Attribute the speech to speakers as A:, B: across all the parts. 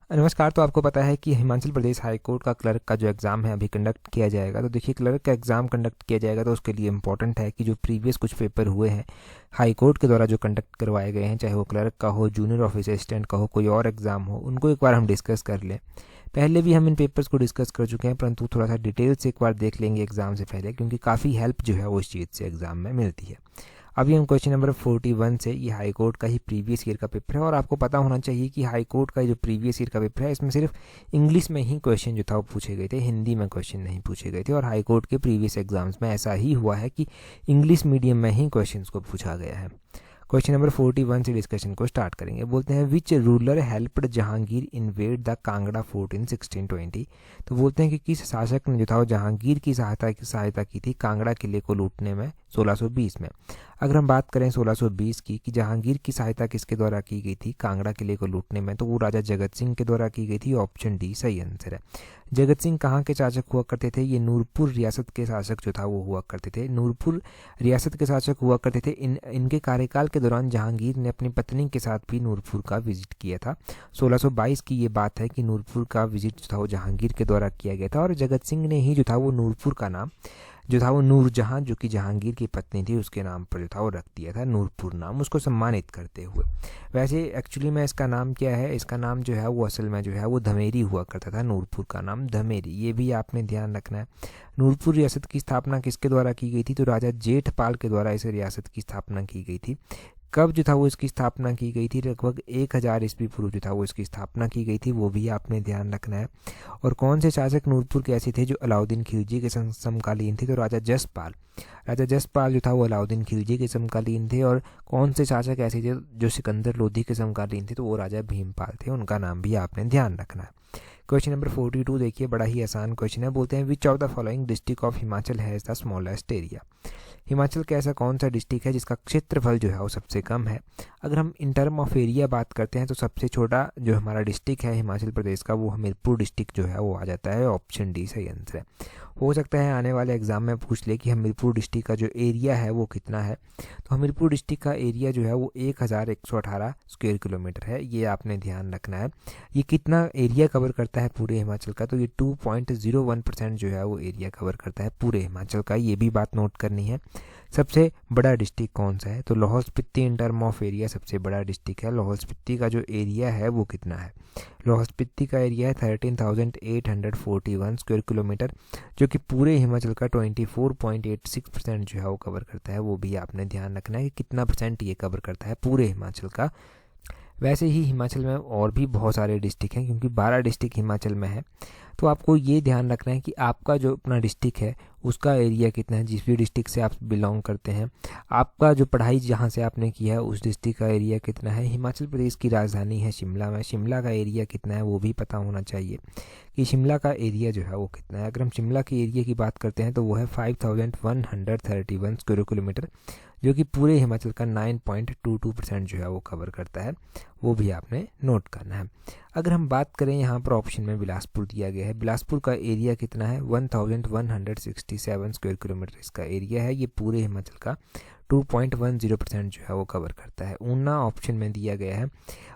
A: नमस्कार। तो आपको पता है कि हिमाचल प्रदेश हाई कोर्ट का क्लर्क का जो एग्ज़ाम है अभी कंडक्ट किया जाएगा। तो देखिए, क्लर्क का एग्ज़ाम कंडक्ट किया जाएगा तो उसके लिए इम्पोर्टेंट है कि जो प्रीवियस कुछ पेपर हुए हैं हाई कोर्ट के द्वारा जो कंडक्ट करवाए गए हैं, चाहे वो क्लर्क का हो, जूनियर ऑफिस असिस्टेंट का हो, कोई और एग्ज़ाम हो, उनको एक बार हम डिस्कस कर लें। पहले भी हम इन पेपर्स को डिस्कस कर चुके हैं, परंतु थोड़ा सा डिटेल से एक बार देख लेंगे एग्ज़ाम से पहले, क्योंकि काफ़ी हेल्प जो है वो इस चीज़ से एग्ज़ाम में मिलती है। अभी हम क्वेश्चन नंबर 41 से, ये हाई कोर्ट का ही प्रीवियस ईयर का पेपर है और आपको पता होना चाहिए कि हाई कोर्ट का जो प्रीवियस ईयर का पेपर है इसमें सिर्फ इंग्लिश में ही क्वेश्चन जो था वो पूछे गए थे, हिंदी में क्वेश्चन नहीं पूछे गए थे। और हाई कोर्ट के प्रीवियस एग्जाम्स में ऐसा ही हुआ है कि इंग्लिश मीडियम में ही क्वेश्चन को पूछा गया है। क्वेश्चन नंबर 41 से डिस्कशन को स्टार्ट करेंगे। बोलते हैं which ruler helped Jahangir invade the Kangra fort in 1620। तो बोलते हैं कि किस शासक ने जो था वो जहांगीर की सहायता की थी कांगड़ा किले को लूटने में 1620 में। अगर हम बात करें 1620 की कि जहांगीर की सहायता किसके द्वारा की गई थी कांगड़ा किले को लूटने में, तो वो राजा जगत सिंह के द्वारा की गई थी। ऑप्शन डी सही आंसर है। जगत सिंह कहाँ के शासक हुआ करते थे? ये नूरपुर रियासत के शासक जो था वो हुआ करते थे। नूरपुर रियासत के शासक हुआ करते थे। इनके कार्यकाल के दौरान जहांगीर ने अपनी पत्नी के साथ भी नूरपुर का विजिट किया था। 1622 की ये बात है कि नूरपुर का विजिट जो था वो जहांगीर के द्वारा किया गया था और जगत सिंह ने ही जो था वो नूरपुर का नाम जो था वो नूरजहां, जो कि जहांगीर की पत्नी थी, उसके नाम पर जो था वो रख दिया था नूरपुर नाम, उसको सम्मानित करते हुए। वैसे एक्चुअली में इसका नाम क्या है? इसका नाम जो है वो असल में जो है वो धमेरी हुआ करता था। नूरपुर का नाम धमेरी, ये भी आपने ध्यान रखना है। नूरपुर रियासत की स्थापना किसके द्वारा की गई थी? तो राजा जेठपाल के द्वारा इस रियासत की स्थापना की गई थी। कब जो था वो इसकी स्थापना की गई थी? लगभग 1000 ईस्वी पूर्व जो था वो इसकी स्थापना की गई थी, वो भी आपने ध्यान रखना है। और कौन से शासक नूरपुर के ऐसे थे जो अलाउद्दीन खिलजी के समकालीन थे? तो राजा जसपाल जो था वो अलाउद्दीन खिलजी के समकालीन थे। और कौन से शासक ऐसे थे जो सिकंदर लोधी के समकालीन थे? तो वो राजा भीमपाल थे, उनका नाम भी आपने ध्यान रखना है। क्वेश्चन नंबर 42 देखिए, बड़ा ही आसान क्वेश्चन है। बोलते हैं which of the following district of Himachal has the smallest area. Himachal का ऐसा कौन सा डिस्ट्रिक्ट है जिसका क्षेत्रफल जो है वो सबसे कम है? अगर हम इन टर्म ऑफ एरिया बात करते हैं तो सबसे छोटा जो हमारा डिस्ट्रिक्ट है हिमाचल प्रदेश का वो हमीरपुर डिस्ट्रिक्ट जो है वो आ जाता है। ऑप्शन डी सही आंसर है। हो सकता है आने वाले एग्जाम में पूछ ले कि हमीरपुर डिस्ट्रिक्ट का जो एरिया है वो कितना है। तो हमीरपुर डिस्ट्रिक्ट का एरिया जो है वो 1118 स्क्वायर किलोमीटर है, ये आपने ध्यान रखना है। ये कितना एरिया कवर करता है पूरे हिमाचल का? तो ये 2.01% जो है वो एरिया कवर करता है पूरे हिमाचल का, ये भी बात नोट करनी है। सबसे बड़ा डिस्ट्रिक्ट कौन सा है? तो Lahaul Spiti in term of area सबसे बड़ा डिस्ट्रिक्ट है। लाहौल स्पीति का जो एरिया है वो कितना है? लाहौल स्पीति का एरिया है 13,841 स्क्वायर किलोमीटर, जो कि पूरे हिमाचल का 24.86% जो है वो कवर करता है। वो भी आपने ध्यान रखना है कि कितना परसेंट ये कवर करता है पूरे हिमाचल का। वैसे ही हिमाचल में और भी बहुत सारे डिस्ट्रिक्ट हैं, क्योंकि 12 डिस्ट्रिक्ट हिमाचल में है। तो आपको ये ध्यान रखना है कि आपका जो अपना डिस्ट्रिक्ट है उसका एरिया कितना है, जिस भी डिस्ट्रिक्ट से आप बिलोंग करते हैं। आपका जो पढ़ाई जहाँ से आपने किया है उस डिस्ट्रिक्ट का एरिया कितना है। हिमाचल प्रदेश की राजधानी है शिमला में, शिमला का एरिया कितना है वो भी पता होना चाहिए कि शिमला का एरिया जो है वो कितना है। अगर हम शिमला के एरिया की बात करते हैं तो वो है 5131 स्क्वायर किलोमीटर, जो कि पूरे हिमाचल का 9.22% जो है वो कवर करता है। वो भी आपने नोट करना है। अगर हम बात करें यहाँ पर ऑप्शन में बिलासपुर दिया गया है, बिलासपुर का एरिया कितना है? 1167 स्क्वायर किलोमीटर इसका एरिया है, ये पूरे हिमाचल का 2.10% जो है वो कवर करता है। ऊना ऑप्शन में दिया गया है,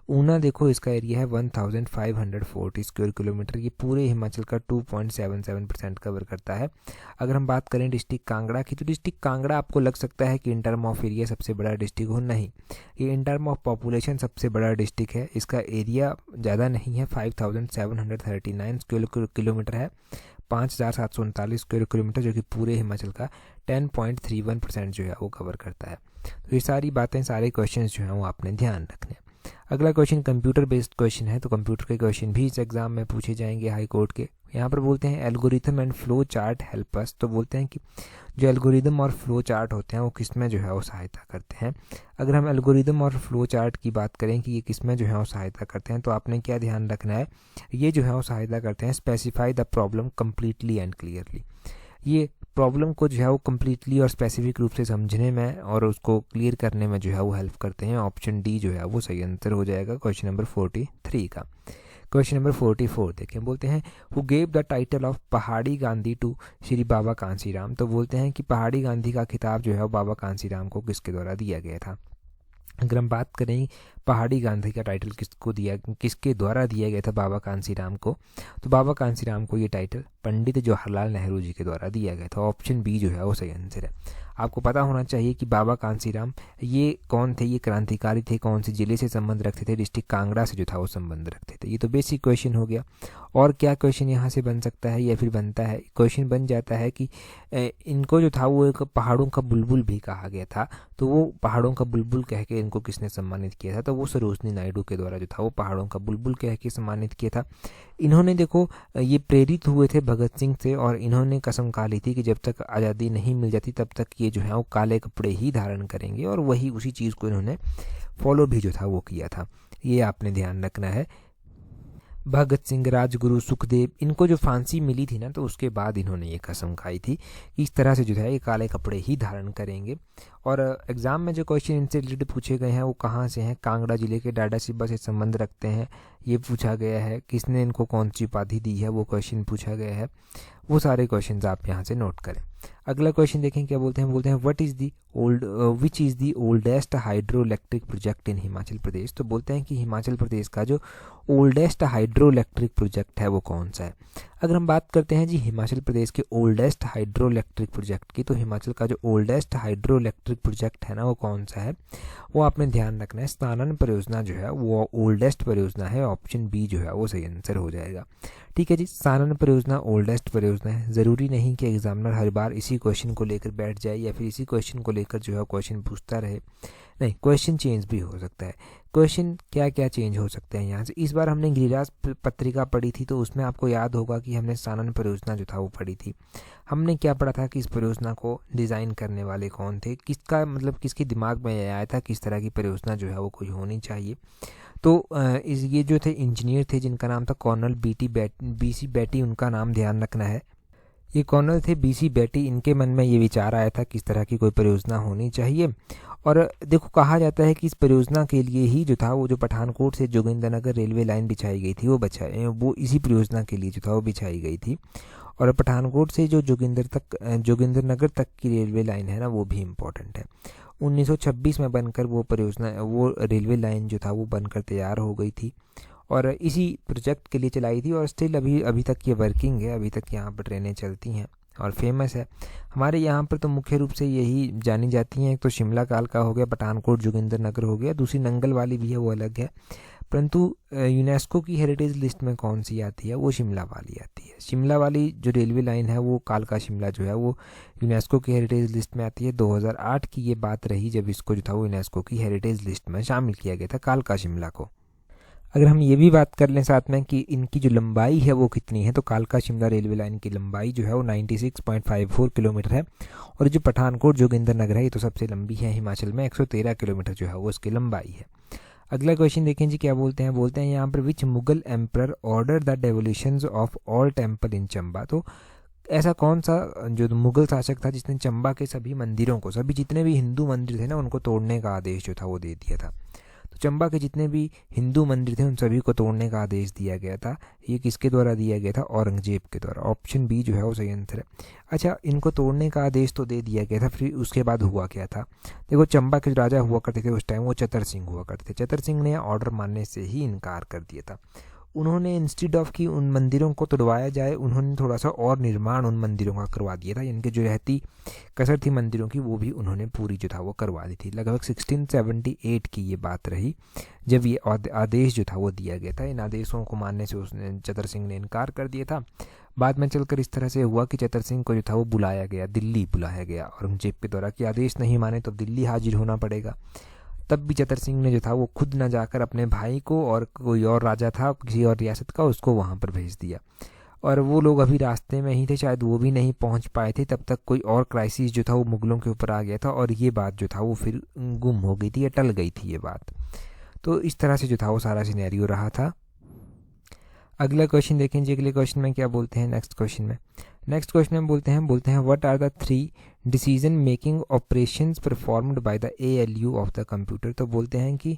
A: ऊना देखो इसका एरिया है 1540 स्क्वायर किलोमीटर, ये पूरे हिमाचल का 2.77% कवर करता है। अगर हम बात करें डिस्ट्रिक्ट कांगड़ा की, तो डिस्ट्रिक्ट कांगड़ा आपको लग सकता है कि इन टर्म ऑफ एरिया सबसे बड़ा डिस्ट्रिक्ट हो, नहीं, ये इन टर्म ऑफ पॉपुलेशन सबसे बड़ा डिस्ट्रिक्ट है। इसका एरिया ज़्यादा नहीं है, 5739 स्क्वायर किलोमीटर है, 5739 स्क्वायर किलोमीटर, जो कि पूरे हिमाचल का 10.31% जो है वो कवर करता है। तो ये सारी बातें, सारे क्वेश्चन जो हैं वो आपने ध्यान रखने। अगला क्वेश्चन कंप्यूटर बेस्ड क्वेश्चन है, तो कंप्यूटर के क्वेश्चन भी इस एग्जाम में पूछे जाएंगे हाई कोर्ट के। यहाँ पर बोलते हैं algorithm and flow chart help us. तो बोलते हैं कि जो एल्गोरिदम और फ्लो चार्ट होते हैं वो किस में जो है वो सहायता करते हैं। अगर हम एल्गोरिदम और फ्लो चार्ट की बात करें कि ये किस में जो है वो सहायता करते हैं, तो आपने क्या ध्यान रखना है? ये जो है वो सहायता करते हैं specify the problem completely and clearly. ये प्रॉब्लम को जो है वो कम्प्लीटली और स्पेसिफिक रूप से समझने में और उसको क्लियर करने में जो है वो हेल्प करते हैं। ऑप्शन डी जो है वो सही आंसर हो जाएगा क्वेश्चन नंबर 43 का। क्वेश्चन नंबर 44 देखें, बोलते हैं who gave the title of पहाड़ी गांधी टू श्री बाबा कांसीराम। तो बोलते हैं कि पहाड़ी गांधी का खिताब जो है वो बाबा कांसीराम को किसके द्वारा दिया गया था। अगर हम बात करें पहाड़ी गांधी का टाइटल किसके द्वारा दिया गया था बाबा कांसीराम को? तो बाबा कांसीराम को ये टाइटल पंडित जवाहरलाल नेहरू जी के द्वारा दिया गया था। ऑप्शन बी जो है वो सही आंसर है। आपको पता होना चाहिए कि बाबा कांसीराम ये कौन थे, ये क्रांतिकारी थे, कौन से जिले से संबंध रखते थे? डिस्ट्रिक्ट कांगड़ा से जो था वो संबंध रखते थे। ये तो बेसिक क्वेश्चन हो गया। और क्या क्वेश्चन यहाँ से बन सकता है या फिर बनता है? क्वेश्चन बन जाता है कि इनको जो था वो एक पहाड़ों का बुलबुल भी कहा गया था, तो वो पहाड़ों का बुलबुल कह के इनको किसने सम्मानित किया था? तो वो सरोजनी नायडू के द्वारा जो था वो पहाड़ों का बुलबुल कह के सम्मानित किया था। इन्होंने देखो ये प्रेरित हुए थे भगत सिंह से, और इन्होंने कसम खा ली थी कि जब तक आज़ादी नहीं मिल जाती तब तक ये जो है वो काले कपड़े ही धारण करेंगे, और वही उसी चीज़ को इन्होंने फॉलो भी जो था वो किया था। ये आपने ध्यान रखना है। भगत सिंह, राजगुरु, सुखदेव, इनको जो फांसी मिली थी ना, तो उसके बाद इन्होंने ये कसम खाई थी कि इस तरह से जो है ये काले कपड़े ही धारण करेंगे। और एग्ज़ाम में जो क्वेश्चन इनसे रिलेटेड पूछे गए हैं वो कहाँ से हैं? कांगड़ा जिले के डाडासीबा से संबंध रखते हैं, ये पूछा गया है। किसने इनको कौन सी उपाधि दी है, वो क्वेश्चन पूछा गया है। वो सारे क्वेश्चंस आप यहाँ से नोट करें। अगला क्वेश्चन देखें क्या बोलते हैं। बोलते हैं which is the oldest hydro electric project in Himachal Pradesh? तो बोलते हैं कि हिमाचल प्रदेश का जो ओल्डेस्ट हाइड्रो इलेक्ट्रिक प्रोजेक्ट है वो कौन सा है? अगर हम बात करते हैं जी हिमाचल प्रदेश के ओल्डेस्ट हाइड्रो इलेक्ट्रिक प्रोजेक्ट की, तो हिमाचल का जो ओल्डेस्ट हाइड्रो इलेक्ट्रिक प्रोजेक्ट है ना वो कौन सा है? वो आपने ध्यान रखना है। स्नानन परियोजना जो है वो ओल्डेस्ट परियोजना है। ऑप्शन बी जो है वो सही आंसर हो जाएगा। ठीक है जी, स्नानन परियोजना ओल्डेस्ट परियोजना है। ज़रूरी नहीं कि एग्जामिनर हर बार इसी क्वेश्चन को लेकर बैठ जाए या फिर इसी क्वेश्चन को लेकर जो है क्वेश्चन पूछता रहे। नहीं, क्वेश्चन चेंज भी हो सकता है। क्वेश्चन क्या क्या चेंज हो सकते हैं यहाँ से? इस बार हमने गिरिराज पत्रिका पढ़ी थी, तो उसमें आपको याद होगा कि हमने स्नानन परियोजना जो था वो पढ़ी थी। हमने क्या पढ़ा था कि इस परियोजना को डिज़ाइन करने वाले कौन थे, किसका मतलब किसके दिमाग में आया था किस तरह की परियोजना जो है वो कोई होनी चाहिए। तो ये जो थे इंजीनियर थे जिनका नाम था कर्नल BC बेटी, उनका नाम ध्यान रखना है। ये कर्नल थे BC बेटी, इनके मन में ये विचार आया था किस तरह की कोई परियोजना होनी चाहिए। और देखो कहा जाता है कि इस परियोजना के लिए ही जो था वो जो पठानकोट से जोगिंद्रनगर रेलवे लाइन बिछाई गई थी वो इसी परियोजना के लिए जो था वो बिछाई गई थी। और पठानकोट से जो जोगिंद्रनगर तक की रेलवे लाइन है ना वो भी इम्पोर्टेंट है। 1926 में बनकर वो रेलवे लाइन जो था वो बनकर तैयार हो गई थी और इसी प्रोजेक्ट के लिए चलाई थी। और स्टिल अभी तक ये वर्किंग है, अभी तक यहाँ पर ट्रेनें चलती हैं और फेमस है। हमारे यहाँ पर तो मुख्य रूप से यही जानी जाती हैं, एक तो शिमला कालका हो गया, पठानकोट जोगिंद्रनगर हो गया, दूसरी नंगल वाली भी है वो अलग है। परंतु यूनेस्को की हेरिटेज लिस्ट में कौन सी आती है? वो शिमला वाली आती है। शिमला वाली जो रेलवे लाइन है वो कालका शिमला जो है वो यूनेस्को की हेरिटेज लिस्ट में आती है। 2008 की ये बात रही जब इसको जो था वो यूनेस्को की हेरिटेज लिस्ट में शामिल किया गया था कालका शिमला को। अगर हम ये भी बात कर लें साथ में कि इनकी जो लंबाई है वो कितनी है, तो कालका शिमला रेलवे लाइन की लंबाई जो है वो 96.54 किलोमीटर है। और जो पठानकोट जोगिंद्रनगर है ये तो सबसे लंबी है हिमाचल में, 113 किलोमीटर जो है वो उसकी लंबाई है। अगला क्वेश्चन देखें जी क्या बोलते हैं यहाँ पर which Mughal emperor order the devolutions of all temple in Chamba? तो ऐसा कौन सा जो मुगल शासक था जिसने चंबा के सभी मंदिरों को, सभी जितने भी हिंदू मंदिर थे ना उनको तोड़ने का आदेश जो था वो दे दिया था। तो चंबा के जितने भी हिंदू मंदिर थे उन सभी को तोड़ने का आदेश दिया गया था। ये किसके द्वारा दिया गया था? औरंगजेब के द्वारा। ऑप्शन बी जो है वो सही आंसर है। अच्छा, इनको तोड़ने का आदेश तो दे दिया गया था, फिर उसके बाद हुआ क्या था? देखो चंबा के जो राजा हुआ करते थे उस टाइम वो चतर सिंह हुआ करते थे। चतर सिंह ने ऑर्डर मानने से ही इनकार कर दिया था। उन्होंने इंस्टेड ऑफ कि उन मंदिरों को तोड़वाया जाए, उन्होंने थोड़ा सा और निर्माण उन मंदिरों का करवा दिया था। इनके जो रहती कसर थी मंदिरों की वो भी उन्होंने पूरी जो था वो करवा दी थी। लगभग 1678 की ये बात रही जब ये आदेश जो था वो दिया गया था। इन आदेशों को मानने से उसने चतर सिंह ने इनकार कर दिया था। बाद में चलकर इस तरह से हुआ कि चतर सिंह को जो था वो बुलाया गया, दिल्ली बुलाया गया औरंगजेब के द्वारा कि आदेश नहीं माने तो दिल्ली हाजिर होना पड़ेगा। तब भी चतर सिंह ने जो था वो खुद न जाकर अपने भाई को, और कोई और राजा था किसी और रियासत का, उसको वहाँ पर भेज दिया। और वो लोग अभी रास्ते में ही थे, शायद वो भी नहीं पहुँच पाए थे तब तक कोई और क्राइसिस जो था वो मुगलों के ऊपर आ गया था और ये बात जो था वो फिर गुम हो गई थी या टल गई थी ये बात। तो इस तरह से जो था वो सारा सिनेरियो रहा था। अगला क्वेश्चन देखें जी। अगले क्वेश्चन में क्या बोलते हैं? नेक्स्ट क्वेश्चन में बोलते हैं what are the 3 decision making operations performed by the ALU of the computer? तो बोलते हैं कि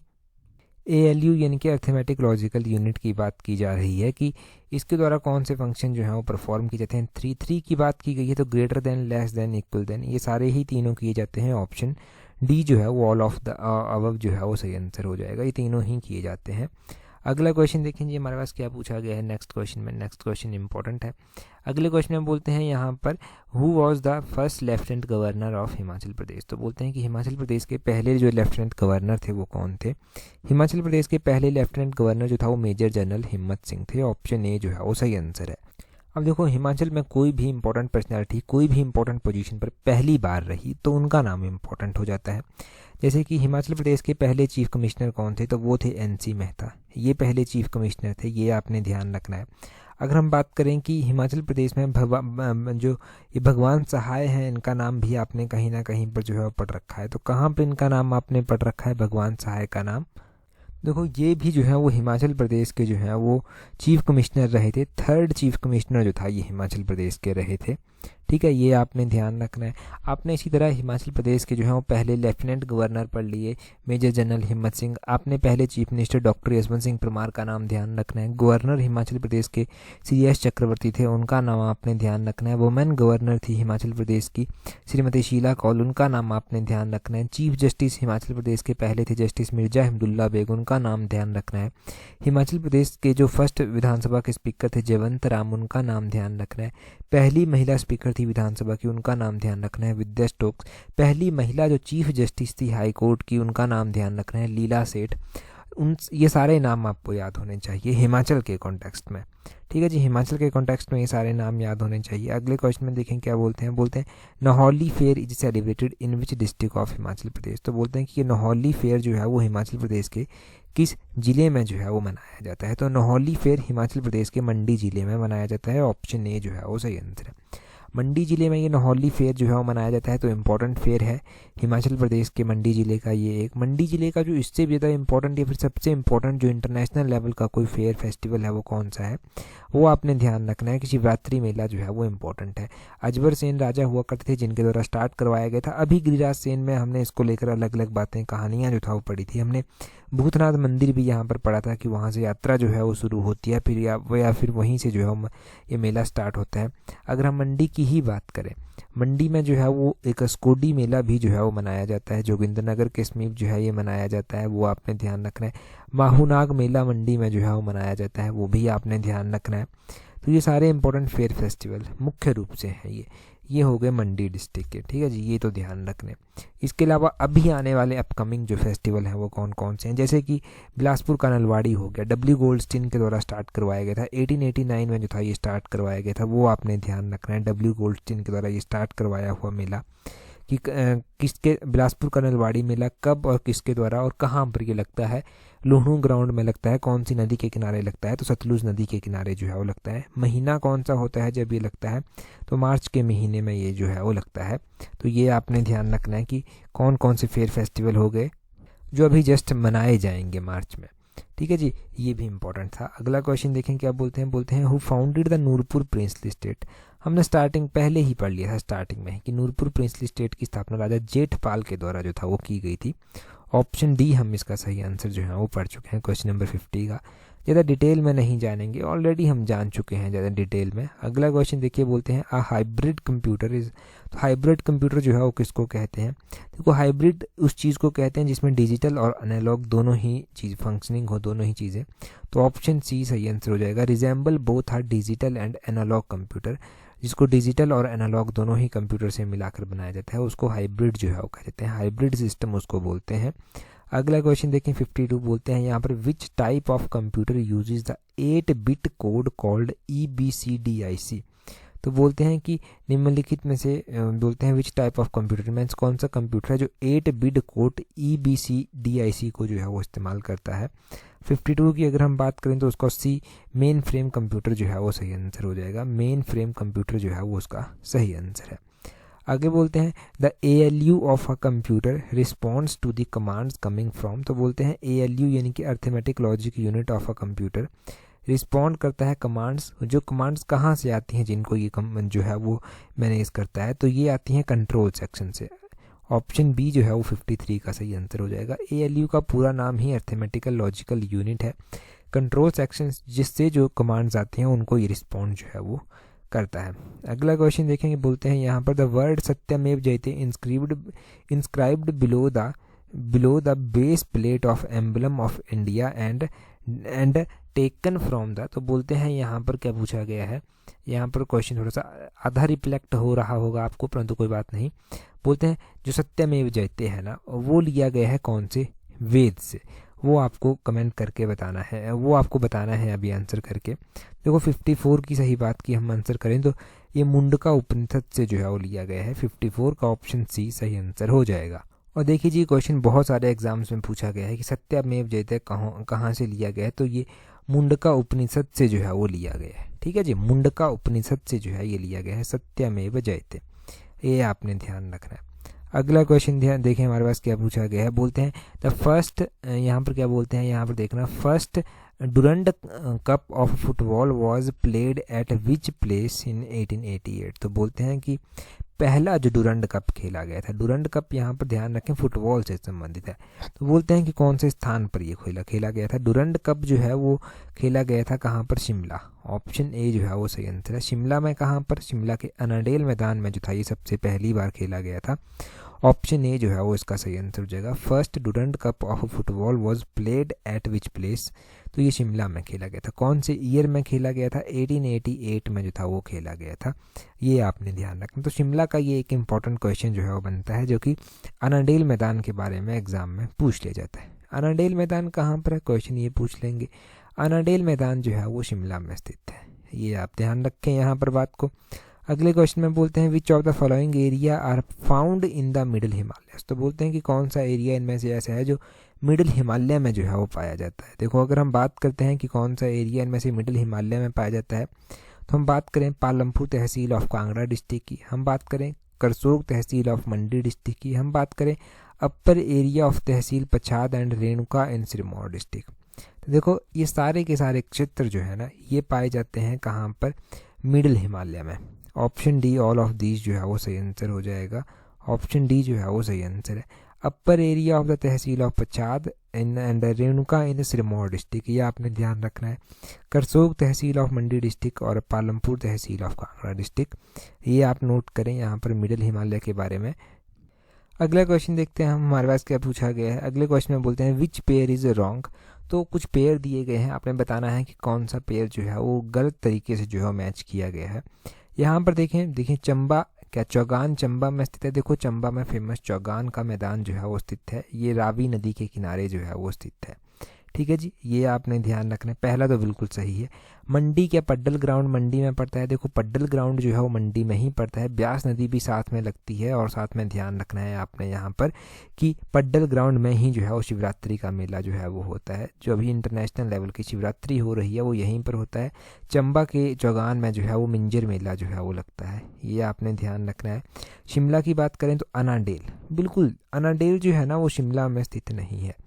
A: ALU यानी कि अर्थमेटिक लॉजिकल यूनिट की बात की जा रही है कि इसके द्वारा कौन से फंक्शन जो हैं वो परफॉर्म किए जाते हैं। 3 की बात की गई है, तो greater than, less than, equal than, ये सारे ही तीनों किए जाते हैं। ऑप्शन डी जो है वो ऑल ऑफ द अबव जो है वो सही आंसर हो जाएगा। ये तीनों ही किए जाते हैं। अगला क्वेश्चन देखेंगे हमारे पास क्या पूछा गया है नेक्स्ट क्वेश्चन में। नेक्स्ट क्वेश्चन इंपॉर्टेंट है। अगले क्वेश्चन में बोलते हैं यहाँ पर who was the first lieutenant governor of Himachal Pradesh. तो बोलते हैं कि हिमाचल प्रदेश के पहले जो लेफ्टिनेंट गवर्नर थे वो कौन थे। हिमाचल प्रदेश के पहले लेफ्टिनेंट गवर्नर जो था वो मेजर जनरल हिम्मत सिंह थे। ऑप्शन ए जो है वो सही आंसर है। अब देखो हिमाचल में कोई भी इंपॉर्टेंट पर्सनैलिटी कोई भी इंपॉर्टेंट पोजीशन पर पहली बार रही तो उनका नाम इंपॉर्टेंट हो जाता है। जैसे कि हिमाचल प्रदेश के पहले चीफ कमिश्नर कौन थे, तो वो थे एनसी मेहता। ये पहले चीफ कमिश्नर थे, ये आपने ध्यान रखना है। अगर हम बात करें कि हिमाचल प्रदेश में जो ये भगवान सहाय हैं, इनका नाम भी आपने कहीं ना कहीं पर जो है पढ़ रखा है। तो कहाँ पर इनका नाम आपने पढ़ रखा है भगवान सहाय का नाम? देखो ये भी जो है वो हिमाचल प्रदेश के जो है वो चीफ कमिश्नर रहे थे। थर्ड चीफ कमिश्नर जो था ये हिमाचल प्रदेश के रहे थे। ठीक है, ये आपने ध्यान रखना है। आपने इसी तरह हिमाचल प्रदेश के जो है वो पहले लेफ्टिनेंट गवर्नर पढ़ लिए मेजर जनरल हिम्मत सिंह। आपने पहले chief minister doctor Yashwant Singh Parmar का नाम ध्यान रखना है। गवर्नर हिमाचल प्रदेश के CS चक्रवर्ती थे, उनका नाम आपने ध्यान रखना है। वुमेन गवर्नर थी हिमाचल प्रदेश की श्रीमती शीला कौल, उनका नाम आपने ध्यान रखना है। चीफ जस्टिस हिमाचल प्रदेश के पहले थे जस्टिस मिर्जा हिमदुल्ला बेग, उनका नाम ध्यान रखना है। हिमाचल प्रदेश के जो फर्स्ट विधानसभा के स्पीकर थे जयवंत राम, उनका नाम ध्यान रखना है। पहली महिला स्पीकर थी विधानसभा की, उनका नाम ध्यान रखना है विद्या स्टोक्स। पहली महिला जो चीफ जस्टिस थी हाई कोर्ट की, उनका नाम ध्यान रखना है लीला सेठ। ये सारे नाम आपको याद होने चाहिए हिमाचल के कॉन्टेक्स्ट में। ठीक है जी, हिमाचल के कॉन्टेक्स्ट में ये सारे नाम याद होने चाहिए। अगले क्वेश्चन में देखें क्या बोलते हैं Nahauli fair is celebrated in which district of Himachal Pradesh. तो बोलते हैं कि ये नहौली फेयर जो है वो हिमाचल प्रदेश के किस जिले में जो है वो मनाया जाता है। तो नहौली फेयर हिमाचल प्रदेश के मंडी जिले में मनाया जाता है। ऑप्शन ए जो है वो सही आंसर है। मंडी जिले में ये नहौली फेयर जो है वो मनाया जाता है। तो इम्पोर्टेंट फेयर है हिमाचल प्रदेश के मंडी जिले का। ये एक मंडी जिले का जो इससे ज़्यादा इम्पोर्टेंट या फिर सबसे इम्पोर्टेंट जो इंटरनेशनल लेवल का कोई फेयर फेस्टिवल है वो कौन सा है, वो आपने ध्यान रखना है कि शिवरात्रि मेला जो है वो इम्पोर्टेंट है। अजबर सेन राजा हुआ करते थे जिनके द्वारा स्टार्ट करवाया गया था। अभी गिरिराज सेन में हमने इसको लेकर अलग अलग बातें कहानियाँ जो था वो पढ़ी थी। हमने भूतनाथ मंदिर भी यहाँ पर पढ़ा था कि वहाँ से यात्रा जो है वो शुरू होती है फिर या फिर वहीं से जो है ये मेला स्टार्ट होता है। अगर हम मंडी की ही बात करें, मंडी में जो है वो एक स्कोडी मेला भी जो है वो मनाया जाता है, जोगिंद्रनगर के समीप जो है ये मनाया जाता है, वो आपने ध्यान रखना है। माहूनाग मेला मंडी में जो है वो मनाया जाता है, वो भी आपने ध्यान रखना है। तो ये सारे इंपॉर्टेंट फेयर फेस्टिवल मुख्य रूप से हैं ये हो गए मंडी डिस्ट्रिक्ट के। ठीक है जी, ये तो ध्यान रखने। इसके अलावा अभी आने वाले अपकमिंग जो फेस्टिवल हैं वो कौन कौन से हैं, जैसे कि बिलासपुर का नलवाड़ी हो गया, W गोल्डस्टीन के द्वारा स्टार्ट करवाया गया था। 1889 में जो था ये स्टार्ट करवाया गया था, वो आपने ध्यान रखना है। W गोल्डस्टीन के द्वारा ये स्टार्ट करवाया हुआ मेला कि किसके बिलासपुर का नलवाड़ी मेला कब और किसके द्वारा और कहाँ पर ये लगता है। लुहणू ग्राउंड में लगता है। कौन सी नदी के किनारे लगता है, तो सतलुज नदी के किनारे जो है वो लगता है। महीना कौन सा होता है जब ये लगता है, तो मार्च के महीने में ये जो है वो लगता है। तो ये आपने ध्यान रखना है कि कौन कौन से फेयर फेस्टिवल हो गए जो अभी जस्ट मनाए जाएंगे मार्च में। ठीक है जी, ये भी इंपॉर्टेंट था। अगला क्वेश्चन देखें क्या बोलते हैं who founded the Nurpur princely state. हमने स्टार्टिंग पहले ही पढ़ लिया था स्टार्टिंग में कि नूरपुर प्रिंसली स्टेट की स्थापना राजा जेठपाल के द्वारा जो था वो की गई थी। ऑप्शन डी हम इसका सही आंसर जो है वो पढ़ चुके हैं क्वेश्चन नंबर 50 का। ज़्यादा डिटेल में नहीं जानेंगे, ऑलरेडी हम जान चुके हैं ज़्यादा डिटेल में। अगला क्वेश्चन देखिए बोलते हैं अ हाइब्रिड कंप्यूटर इज। तो हाइब्रिड कंप्यूटर जो है वो किसको कहते हैं, देखो हाइब्रिड उस चीज़ को कहते हैं जिसमें डिजिटल और एनालॉग दोनों ही चीज़ फंक्शनिंग हो, दोनों ही चीज़ें। तो ऑप्शन सी सही आंसर हो जाएगा। Resemble both are digital and analog computer, जिसको डिजिटल और एनालॉग दोनों ही कंप्यूटर से मिलाकर बनाया जाता है उसको हाइब्रिड जो है वो कहते हैं। हाइब्रिड सिस्टम उसको बोलते हैं। अगला क्वेश्चन देखें 52 बोलते हैं यहाँ पर which type of computer uses the eight bit code called EBCDIC। तो बोलते हैं कि निम्नलिखित में से बोलते हैं विच टाइप ऑफ कंप्यूटर मीन्स कौन सा कंप्यूटर है जो 8-बिट कोड EBCDIC को जो है वो इस्तेमाल करता है। 52 की अगर हम बात करें तो उसका सी मेन फ्रेम कंप्यूटर जो है वो सही आंसर हो जाएगा। मेन फ्रेम कंप्यूटर जो है वो उसका सही आंसर है। आगे बोलते हैं the ALU of a computer responds to the commands coming from. तो बोलते हैं ALU यानी कि arithmetic logic unit of a computer respond करता है कमांड्स। जो कमांड्स कहाँ से आती हैं जिनको ये जो है वो मैनेज करता है, तो ये आती हैं कंट्रोल सेक्शन से। ऑप्शन बी जो है वो 53 का सही आंसर हो जाएगा। ALU का पूरा नाम ही अर्थमेटिकल लॉजिकल यूनिट है। कंट्रोल सेक्शन जिससे जो कमांड्स आते हैं उनको ये रिस्पॉन्ड जो है वो करता है। अगला क्वेश्चन देखेंगे, बोलते हैं यहाँ पर द वर्ड सत्यमेव जयते inscribed below the base plate of emblem of India and taken from the, तो बोलते हैं यहाँ पर क्या पूछा गया है, यहाँ पर क्वेश्चन थोड़ा सा आधा रिफ्लेक्ट हो रहा होगा आपको, परंतु कोई बात नहीं। बोलते हैं जो सत्यमेव जयते है ना, वो लिया गया है कौन से वेद से, वो आपको कमेंट करके बताना है, वो आपको बताना है अभी आंसर करके। देखो 54 की सही बात की हम आंसर करें तो ये मुंडका उपनिषद से जो है वो लिया गया है। 54 का ऑप्शन सी सही आंसर हो जाएगा। और देखिए जी, क्वेश्चन बहुत सारे एग्जाम्स में पूछा गया है कि सत्यमेव जयते कहाँ से लिया गया है, तो ये मुंडका उपनिषद से जो है वो लिया गया है। ठीक है जी, मुंडका उपनिषद से जो है ये लिया गया है सत्यमेव जयते, ये आपने ध्यान रखना है। अगला क्वेश्चन ध्यान देखें हमारे पास क्या पूछा गया है, बोलते हैं द फर्स्ट, यहाँ पर क्या बोलते हैं, यहाँ पर देखना, first Durand cup of football was played at which place in 1888, तो बोलते हैं कि पहला जो डुरंड कप खेला गया था, डुरंड कप यहाँ पर ध्यान रखें फुटबॉल से संबंधित है, तो बोलते हैं कि कौन से स्थान पर ये खेला गया था। डुरंड कप जो है वो खेला गया था कहाँ पर, शिमला। ऑप्शन ए जो है वो सही आंसर है। शिमला में कहाँ पर, शिमला के अनाडेल मैदान में जो था ये सबसे पहली बार खेला गया था। ऑप्शन ए जो है वो इसका सही आंसर हो जाएगा। First Durand cup of football was played at which place, तो ये शिमला में खेला गया था। कौन से ईयर में खेला गया था, 1888 में जो था वो खेला गया था, ये आपने ध्यान रखना। तो शिमला का ये एक इंपॉर्टेंट क्वेश्चन जो है वो बनता है, जो कि अनाडेल मैदान के बारे में एग्जाम में पूछ लिया जाता है। अनाडेल मैदान कहाँ पर है, क्वेश्चन ये पूछ लेंगे। अनाडेल मैदान जो है वो शिमला में स्थित है, ये आप ध्यान रखें यहाँ पर बात को। अगले क्वेश्चन में बोलते हैं which of the following area are found in the middle Himalayas, तो बोलते हैं कि कौन सा एरिया इनमें से ऐसा है जो मिडिल हिमालय में जो है वो पाया जाता है। देखो अगर हम बात करते हैं कि कौन सा एरिया इनमें से मिडिल हिमालय में पाया जाता है, तो हम बात करें पालमपुर तहसील ऑफ कांगड़ा डिस्ट्रिक्ट की, हम बात करें करसोग तहसील ऑफ मंडी डिस्ट्रिक्ट की, हम बात करें अपर एरिया ऑफ तहसील Pachhad and Renuka in Sirmaur district. तो देखो ये सारे के सारे क्षेत्र जो है ना, ये पाए जाते हैं कहाँ पर, मिडिल हिमालय में। Option D all of these जो है वो सही आंसर हो जाएगा। ऑप्शन डी जो है वो सही आंसर है। अपर एरिया ऑफ द तहसील of Pachhad and Renuka in Sirmaur district, ये आपने ध्यान रखना है। करसोग तहसील ऑफ मंडी डिस्ट्रिक्ट और पालमपुर तहसील ऑफ कांगड़ा डिस्ट्रिक्ट, ये आप नोट करें यहाँ पर मिडिल हिमालय के बारे में। अगला क्वेश्चन देखते हैं हम, हमारे पास क्या पूछा गया है। अगले क्वेश्चन में बोलते हैं विच पेयर इज रॉन्ग, तो कुछ पेयर दिए गए हैं, आपने बताना है कि कौन सा पेयर जो है वो गलत तरीके से जो है मैच किया गया है। यहाँ पर देखें चंबा, क्या चौगान चंबा में स्थित है। देखो चंबा में फेमस चौगान का मैदान जो है वो स्थित है, ये रावी नदी के किनारे जो है वो स्थित है। ठीक है जी, ये आपने ध्यान रखना है। पहला तो बिल्कुल सही है। मंडी, क्या पड्डल ग्राउंड मंडी में पड़ता है। देखो पड्डल ग्राउंड जो है वो मंडी में ही पड़ता है। ब्यास नदी भी साथ में लगती है, और साथ में ध्यान रखना है आपने यहाँ पर कि पड्डल ग्राउंड में ही जो है वो शिवरात्रि का मेला जो है वो होता है। जो अभी इंटरनेशनल लेवल की शिवरात्रि हो रही है वो यहीं पर होता है। चंबा के चौगान में जो है वो मिंजर मेला जो है वो लगता है, ये आपने ध्यान रखना है। शिमला की बात करें तो अनाडेल, बिल्कुल अनाडेल जो है ना वो शिमला में स्थित नहीं है।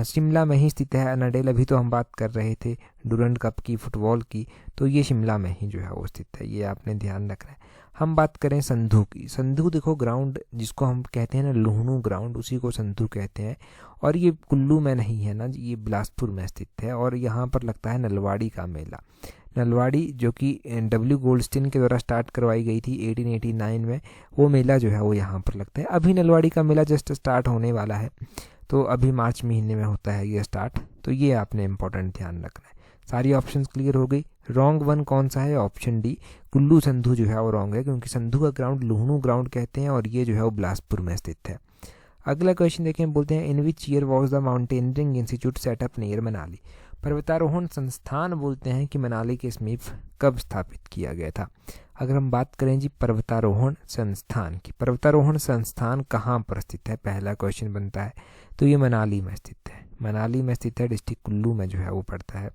A: शिमला में ही स्थित है अनाडेल। अभी तो हम बात कर रहे थे डुरंड कप की, फुटबॉल की, तो ये शिमला में ही जो है वो स्थित है, ये आपने ध्यान रखना है। हम बात करें संधू की, संधू देखो ग्राउंड जिसको हम कहते हैं ना लुहणू ग्राउंड, उसी को संधू कहते हैं, और ये कुल्लू में नहीं है ना, ये बिलासपुर में स्थित है, और यहाँ पर लगता है नलवाड़ी का मेला। नलवाड़ी जो कि डब्ल्यू गोल्डस्टीन के द्वारा स्टार्ट करवाई गई थी 1889 में, वो मेला जो है वो यहाँ पर लगता है। अभी नलवाड़ी का मेला जस्ट स्टार्ट होने वाला है, तो अभी मार्च महीने में होता है ये स्टार्ट, तो ये आपने इंपॉर्टेंट ध्यान रखना है। सारी ऑप्शंस क्लियर हो गई। रॉन्ग वन कौन सा है, ऑप्शन डी कुल्लू संधू जो है वो रॉन्ग है, क्योंकि संधू का ग्राउंड लुहणू ग्राउंड कहते हैं, और ये जो है वो बिलासपुर में स्थित है। अगला क्वेश्चन देखें, बोलते हैं in which year was the mountaineering institute set up near Manali, पर्वतारोहण संस्थान बोलते हैं कि मनाली के समीप कब स्थापित किया गया था। अगर हम बात करें जी पर्वतारोहण संस्थान की, पर्वतारोहण संस्थान कहाँ पर स्थित है, पहला क्वेश्चन बनता है, तो ये मनाली में स्थित है। मनाली में स्थित है, डिस्ट्रिक्ट कुल्लू में जो है वो पड़ता है।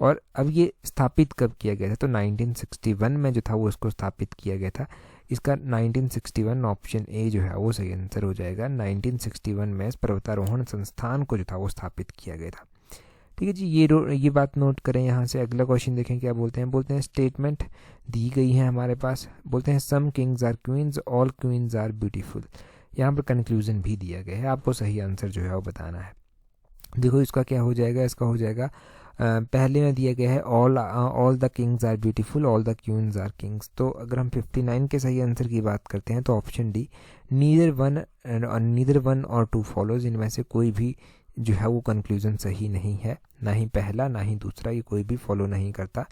A: और अब ये स्थापित कब किया गया था, तो 1961 में जो था वो इसको स्थापित किया गया था। इसका 1961 ऑप्शन ए जो है वो सही आंसर हो जाएगा। 1961 में इस पर्वतारोहण संस्थान को जो था वो स्थापित किया गया था। ठीक है जी, ये बात नोट करें यहाँ से। अगला क्वेश्चन देखें क्या बोलते हैं। बोलते हैं स्टेटमेंट दी गई है हमारे पास, बोलते हैं some kings are queens, all queens are beautiful. यहाँ पर कंक्लूजन भी दिया गया है, आपको सही आंसर जो है वो बताना है। देखो इसका क्या हो जाएगा, इसका हो जाएगा पहले में दिया गया है all the kings are beautiful, all the queens are kings. तो अगर हम 59 के सही आंसर की बात करते हैं तो ऑप्शन डी, नीदर वन और टू फॉलोज, इनमें से कोई भी जो है वो कंक्लूजन सही नहीं है, ना ही पहला ना ही दूसरा, ये कोई भी फॉलो नहीं करता।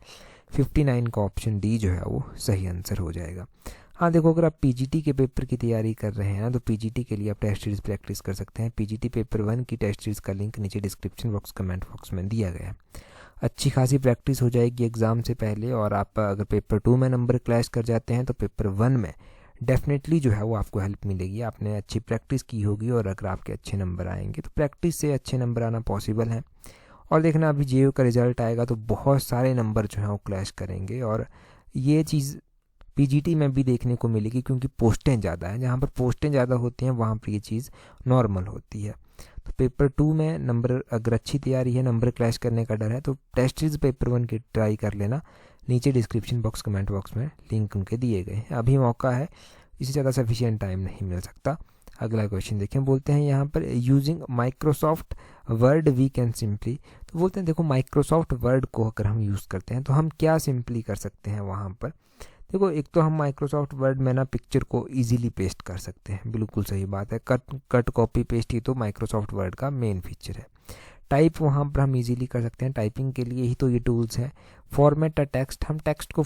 A: 59 का ऑप्शन डी जो है वो सही आंसर हो जाएगा। हाँ देखो, अगर आप पीजीटी के पेपर की तैयारी कर रहे हैं ना तो पीजीटी के लिए आप टेस्ट सीरीज प्रैक्टिस कर सकते हैं। पीजीटी पेपर 1 की टेस्ट सीरीज का लिंक नीचे डिस्क्रिप्शन बॉक्स कमेंट बॉक्स में दिया गया है। अच्छी खासी प्रैक्टिस हो जाएगी एग्ज़ाम से पहले, और आप अगर पेपर 2 में नंबर क्लैश कर जाते हैं तो पेपर 1 में डेफिनेटली जो है वो आपको हेल्प मिलेगी। आपने अच्छी प्रैक्टिस की होगी और अगर आपके अच्छे नंबर आएंगे तो प्रैक्टिस से अच्छे नंबर आना पॉसिबल है। और देखना अभी जेईई का रिजल्ट आएगा तो बहुत सारे नंबर जो हैं वो क्लैश करेंगे, और ये चीज़ पीजीटी में भी देखने को मिलेगी क्योंकि पोस्टें ज़्यादा हैं। जहाँ पर पोस्टें ज़्यादा होती हैं वहाँ पर ये चीज़ नॉर्मल होती है। तो पेपर 2 में नंबर अगर अच्छी तैयारी है, नंबर क्लैश करने का डर है, तो टेस्ट सीरीज पेपर 1 की ट्राई कर लेना। नीचे डिस्क्रिप्शन बॉक्स कमेंट बॉक्स में लिंक उनके दिए गए हैं। अभी मौका है, इससे ज़्यादा सफिशिएंट टाइम नहीं मिल सकता। अगला क्वेश्चन देखें, बोलते हैं यहाँ पर using Microsoft word we can simply. तो बोलते हैं देखो, माइक्रोसॉफ्ट वर्ड को अगर हम यूज़ करते हैं तो हम क्या सिंपली कर सकते हैं वहाँ पर। देखो, एक तो हम माइक्रोसॉफ्ट वर्ड में ना पिक्चर को इजीली पेस्ट कर सकते हैं, बिल्कुल सही बात है। कट कॉपी पेस्ट ही तो माइक्रोसॉफ्ट वर्ड का मेन फीचर है। टाइप वहाँ पर हम इजीली कर सकते हैं, टाइपिंग के लिए ही तो ये टूल्स हैं। फॉर्मेट अ टेक्स्ट, हम टेक्स्ट को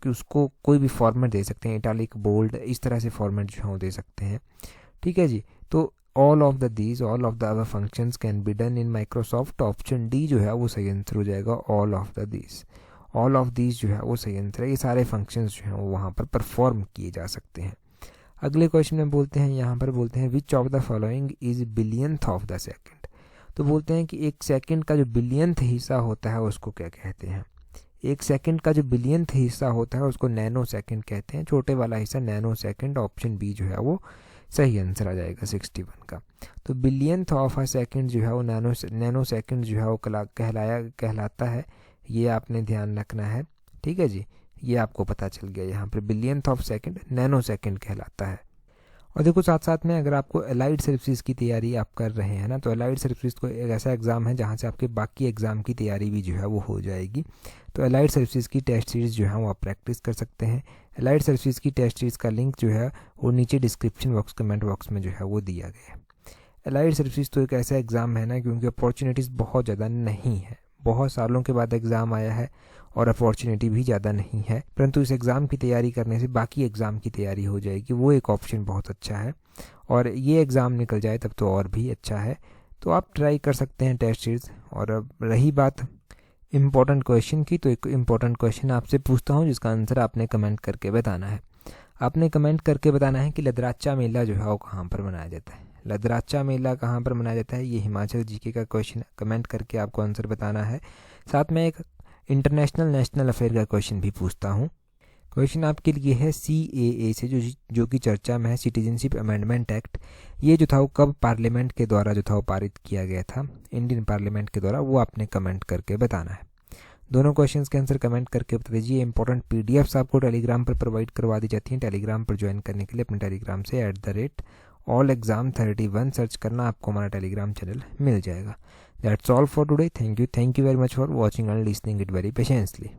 A: उसको कोई भी फॉर्मेट दे सकते हैं, इटैलिक, बोल्ड, इस तरह से फॉर्मेट जो है दे सकते हैं। ठीक है जी। तो all of the our functions can be done in Microsoft. Option D जो है वो सही आंसर हो जाएगा। ऑल ऑफ दीज जो है वो सही आंसर है। ये सारे फंक्शंस जो हैं वो वहाँ पर परफॉर्म किए जा सकते हैं। अगले क्वेश्चन में बोलते हैं, यहाँ पर बोलते हैं which of the following is billionth of the second. तो बोलते हैं कि एक सेकंड का जो बिलियंथ हिस्सा होता है उसको क्या कहते हैं। एक सेकंड का जो बिलियंथ हिस्सा होता है उसको नैनो सेकंड कहते हैं, छोटे वाला हिस्सा नैनो सेकंड। ऑप्शन बी जो है वो सही आंसर आ जाएगा 61 का। तो बिलियंथ ऑफ अ सेकंड जो है वो नैनो सेकंड जो है वो कहलाता है। ये आपने ध्यान रखना है। ठीक है जी, ये आपको पता चल गया। यहाँ पर billionth of second nano second कहलाता है। और देखो, साथ साथ में अगर आपको अलाइड सर्विसेज की तैयारी आप कर रहे हैं ना, तो अलाइड सर्विसेज को एक ऐसा एग्ज़ाम है जहाँ से आपके बाकी एग्ज़ाम की तैयारी भी जो है वो हो जाएगी। तो अलाइड सर्विसेज की टेस्ट सीरीज़ जो है वो आप प्रैक्टिस कर सकते हैं। अलाइड सर्विसेज की टेस्ट सीरीज़ का लिंक जो है वो नीचे डिस्क्रिप्शन बॉक्स कमेंट बॉक्स में जो है वो दिया गया है। अलाइड सर्विसेज तो एक ऐसा एग्ज़ाम है ना, क्योंकि अपॉर्चुनिटीज़ बहुत ज़्यादा नहीं है, बहुत सालों के बाद एग्ज़ाम आया है और अपॉर्चुनिटी भी ज़्यादा नहीं है, परंतु इस एग्ज़ाम की तैयारी करने से बाकी एग्ज़ाम की तैयारी हो जाएगी। वो एक ऑप्शन बहुत अच्छा है, और ये एग्ज़ाम निकल जाए तब तो और भी अच्छा है। तो आप ट्राई कर सकते हैं टेस्ट सीरीज़। और अब रही बात इम्पोर्टेंट क्वेश्चन की, तो एक इम्पोर्टेंट क्वेश्चन आपसे पूछता हूँ जिसका आंसर आपने कमेंट करके बताना है। आपने कमेंट करके बताना है कि लदराचा मेला जो है वो कहाँ पर मनाया जाता है। लदराचा मेला कहाँ पर मनाया जाता है, ये हिमाचल जीके का क्वेश्चन है। कमेंट करके आपको आंसर बताना है। साथ में एक इंटरनेशनल नेशनल अफेयर का क्वेश्चन भी पूछता हूँ। क्वेश्चन आपके लिए है CAA से जो कि चर्चा में है, सिटीजनशिप अमेंडमेंट एक्ट। ये जो था वो कब पार्लियामेंट के द्वारा जो था वो पारित किया गया था, इंडियन पार्लियामेंट के द्वारा। वो आपने कमेंट करके बताना है। दोनों क्वेश्चंस के आंसर कमेंट करके बता दीजिए। इंपॉर्टेंट PDFs आपको टेलीग्राम पर प्रोवाइड करवा दी जाती हैं। टेलीग्राम पर ज्वाइन करने के लिए अपने टेलीग्राम से @allexam31 सर्च करना, आपको हमारा टेलीग्राम चैनल मिल जाएगा। That's all for today. Thank you very much for watching and listening it very patiently.